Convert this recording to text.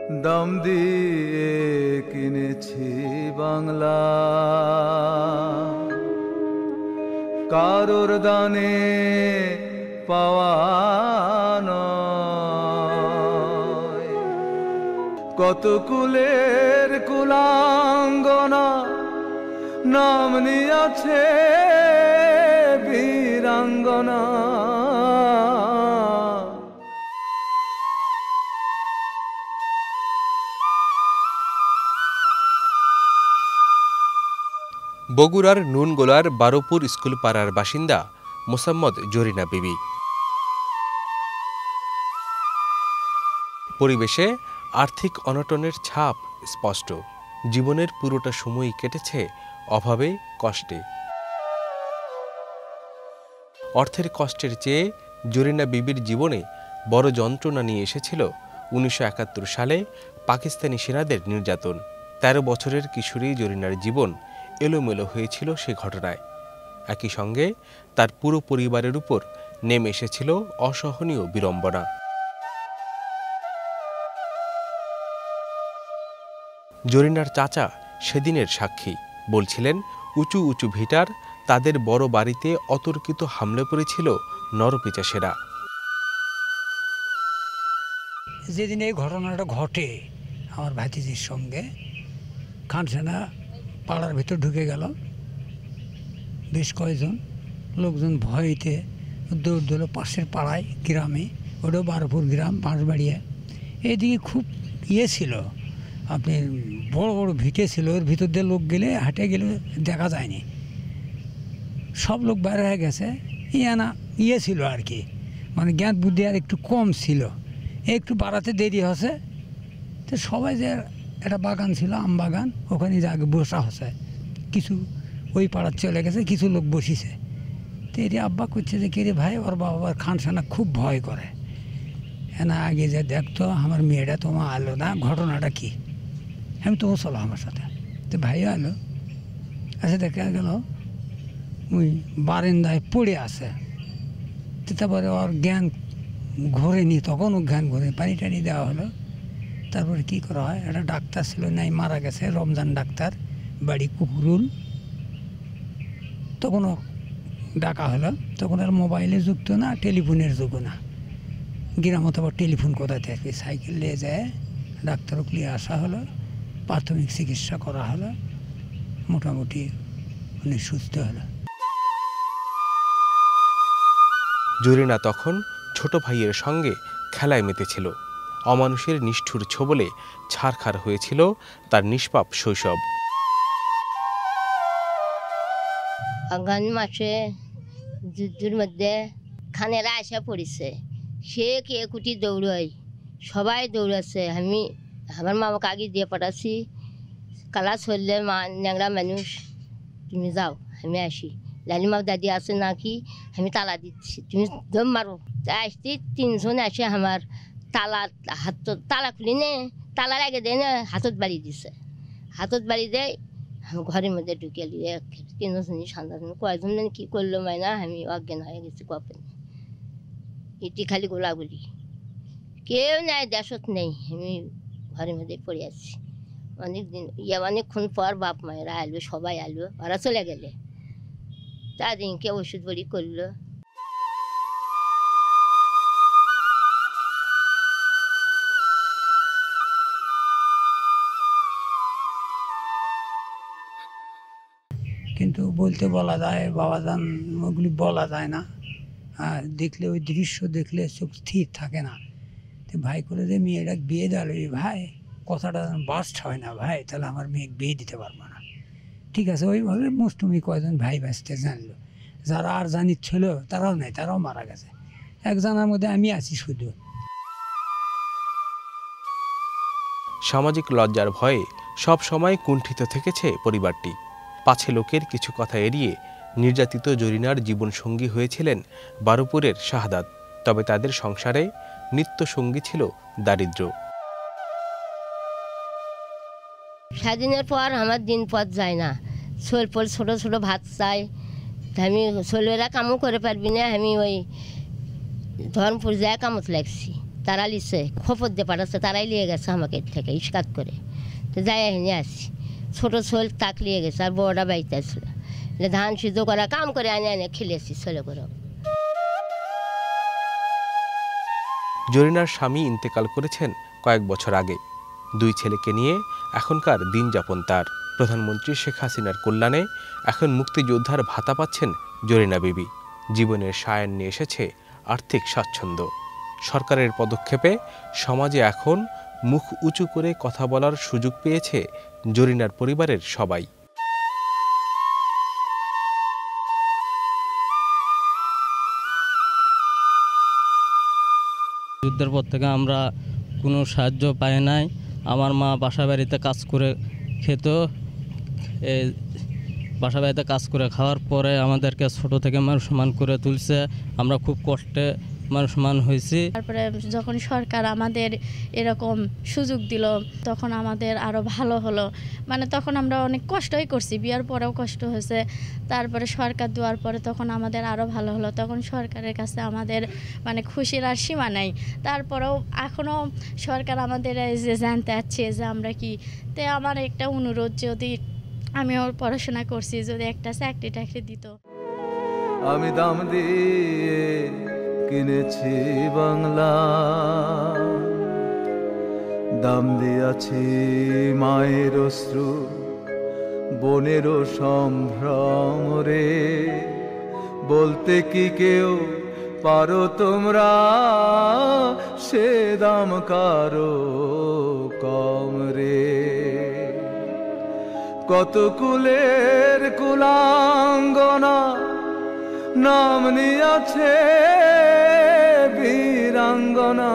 দাম দিয়ে কিনেছি বাংলা, কারোর দানে পাওয়া নয়। কত কুলের কুলাঙ্গনা নাম নিয়াছে বীরাঙ্গনা। বগুড়ার নুনগোলার বারোপুর স্কুল পাড়ার বাসিন্দা মোসাম্মদ জরিনা বিবি। পরিবেশে আর্থিক অনটনের ছাপ স্পষ্ট। জীবনের পুরোটা সময়ই কেটেছে অভাবে, কষ্টে। অর্থের কষ্টের চেয়ে জরিনা বিবির জীবনে বড় যন্ত্রণা নিয়ে এসেছিল ১৯৭১ সালে পাকিস্তানি সেনাদের নির্যাতন। ১৩ বছরের কিশোরী জরিনার জীবন এলোমেলো হয়েছিল সে ঘটনায়। একই সঙ্গে তার পুরো পরিবারের উপর নেমে এসেছিল অসহনীয় বিড়ম্বনা। জরিনার চাচা সেদিনের সাক্ষী বলছিলেন, উঁচু উঁচু ভিটার তাদের বড় বাড়িতে অতর্কিত হামলে পড়েছিল নরপিচাসেরা। যেদিন এই ঘটনাটা ঘটে আমার ভাতিজির সঙ্গে, খানসেনা পাড়ার ভিতর ঢুকে গেল। বেশ কয়েকজন লোকজন ভয়তে দৌড় দিল পাশের পাড়ায়, গ্রামে, ওটাও বারোপুর গ্রাম, বাঁশবাড়িয়া। এইদিকে খুব ছিল, আপনি বড় বড় ভিটে ছিল, ওর ভিতর দিয়ে লোক গেলে হাঁটে গেলে দেখা যায়নি। সব লোক বাইরে হয়ে গেছে। ছিল আর কি, মানে জ্ঞান বুদ্ধি আর একটু কম ছিল, একটু বাড়াতে দেরি হচ্ছে। তো সবাই যে একটা বাগান ছিল, আম বাগান, ওখানে যে আগে বসা হচ্ছে, কিছু ওই পাড়ার চলে গেছে, কিছু লোক বসিছে। তো এটি আব্বা করছে যে, কে রে ভাই, ওর বাবার খানসানা খুব ভয় করে, না আগে যে দেখতো আমার মেয়েটা তোমার আলো না, ঘটনাটা কি। আমি তো চলো আমার সাথে। তো ভাইও আলো, আচ্ছা দেখা গেল ওই বারান্দায় পড়ে আছে। তো তারপরে ওর জ্ঞান ঘোরেনি, তখন ও জ্ঞান ঘোরে, পানি টানি দেওয়া হলো। তারপরে কী করা হয়, একটা ডাক্তার ছিল, নাই মারা গেছে, রমজান ডাক্তার, বাড়ি কুকুরুল। তখন ডাকা হলো। তখন আর মোবাইলে যুক্ত না, টেলিফোনের যুগ না। গ্রামে তো আবার টেলিফোন কোথায় থাকবে, সাইকেল নিয়ে যায় ডাক্তারও নিয়ে আসা হলো, প্রাথমিক চিকিৎসা করা হলো, মোটামুটি উনি সুস্থ হলো। জরিনা তখন ছোট ভাইয়ের সঙ্গে খেলায় মেতেছিল। অমানুষের নিষ্ঠুর ছোবলে ছারখার হয়েছিল তার নিষ্পাপ শৈশব। আগামী মাসে যুদ্ধের মধ্যে খানেরা আসা পড়েছে, সে কে কুটি দৌড়াই, সবাই দৌড়াচ্ছে। আমি আমার মামাকে আগে দিয়ে পাঠাচ্ছি, কালা চললে মা ন্যাংরা মানুষ, তুমি যাও, আমি আসি। লালিমা দাদি আছে নাকি, আমি তালা দিচ্ছি, তুমি দম মারো। আসতে 3 জন আসে, আমার হাত তালা খুলি নে, তালা লাগে দেয় না, হাতত বাড়ি দিছে। হাতত বাড়ি দেয়, ঘরের মধ্যে ঢুকে দিয়ে 3 জনই সন্ধ্যা কয়েকজন কী করলো মাইনা, আমি অজ্ঞান হয়ে গেছি। কখন এটি খালি গোলাগুলি, কেউ নাই, দেশত নেই, আমি ঘরের মধ্যে পড়ে আছি। অনেকদিন অনেকক্ষণ পর বাপ মায়েরা আলো, সবাই আলো, ওরা চলে গেলে। তাদিনকে ওষুধ বড়ি করলো। কিন্তু বলতে বলা যায়, বাবাজান ওগুলি বলা যায় না। দেখলে ওই দৃশ্য দেখলে চোখ স্থির থাকে না। তো ভাই করে যে মেয়েটা বিয়ে দিল, ভাই কথাটা বাস্ট হয় না, ভাই তাহলে আমার মেয়েকে বিয়ে দিতে পারবো না। ঠিক আছে, ওইভাবে মুষ্টুমি কয়জন ভাই বাঁচতে জানলো। যারা আর জানির ছিল তারাও নাই, তারাও মারা গেছে। একজনের মধ্যে আমি আছি শুধু। সামাজিক লজ্জার ভয়ে সব সময় কুণ্ঠিত থেকেছে পরিবারটি। পাছে লোকের কিছু কথা এড়িয়ে নির্যাতিত জরিনার জীবনসঙ্গী হয়েছিলেন বারুপুরের শাহাদাত। তবে তাদের সংসারে নিত্য সঙ্গী ছিল দারিদ্র্য। স্বাধীনের পর আমার দিন পথ যায় না, ছোট ছোট ভাত চাই। আমি ছেলেরা কামও করে পারবি না, আমি ওই ধর্মপুর যায় কামত লাগছি। তারা লিছে খবর দিয়ে পাঠাচ্ছে, তারাই নিয়ে গেছে আমাকে এর থেকে ইস্কাত করে। তো যাই এনে আসি, ছোটো ছোল তাক নিয়ে গেছে, আর বড়টা বাড়িতে আসলে ধান সিদ্ধ করা কাম করে আনে আনে খেলেছি ছেলে করে। জরিনার স্বামী ইন্তেকাল করেছেন কয়েক বছর আগে। 2 ছেলেকে নিয়ে এখনকার দিন যাপন তার। প্রধানমন্ত্রী শেখ হাসিনার কল্যাণে এখন মুক্তিযোদ্ধার ভাতা পাচ্ছেন জরিনা বিবি। জীবনের সায়ান নিয়ে এসেছে আর্থিক স্বাচ্ছন্দ্য। সরকারের পদক্ষেপে সমাজে এখন মুখ উঁচু করে কথা বলার সুযোগ পেয়েছে জরিনার পরিবারের সবাই। যুদ্ধের পর থেকে আমরা কোনো সাহায্য পাই নাই। আমার মা বাসা বাড়িতে কাজ করে খেত। বাসা বাড়িতে কাজ করে খাওয়ার পরে আমাদেরকে ছোট থেকে মানুষ সমান করে তুলছে। আমরা খুব কষ্টে মানুষ সমান হয়েছি। তারপরে যখন সরকার আমাদের এরকম সুযোগ দিল তখন আমাদের আরও ভালো হলো। মানে তখন আমরা অনেক কষ্টই করছি, বিয়ার পরেও কষ্ট হয়েছে। তারপরে সরকার দেওয়ার পরে তখন আমাদের আরও ভালো হলো। তখন সরকারের কাছে আমাদের মানে খুশির আর সীমা নাই। তারপরেও এখনও সরকার আমাদের যে জানতে চাচ্ছে যে আমরা কি। তো আমার একটা অনুরোধ, যদি আমিও পড়াশোনা করছি, যদি একটা চাকরি টাকরি দিত। আমি দাম দিয়ে কিনেছি বাংলা, দাম দিয়াছি মায়ের অশ্রু, বোনেরও সম্ভ্রম রে। বলতে কি কেউ পারো তোমরা, সে দাম কারো কম রে। কত কুলের কুলাঙ্গনা নাম নিয়াছে বীরাঙ্গনা।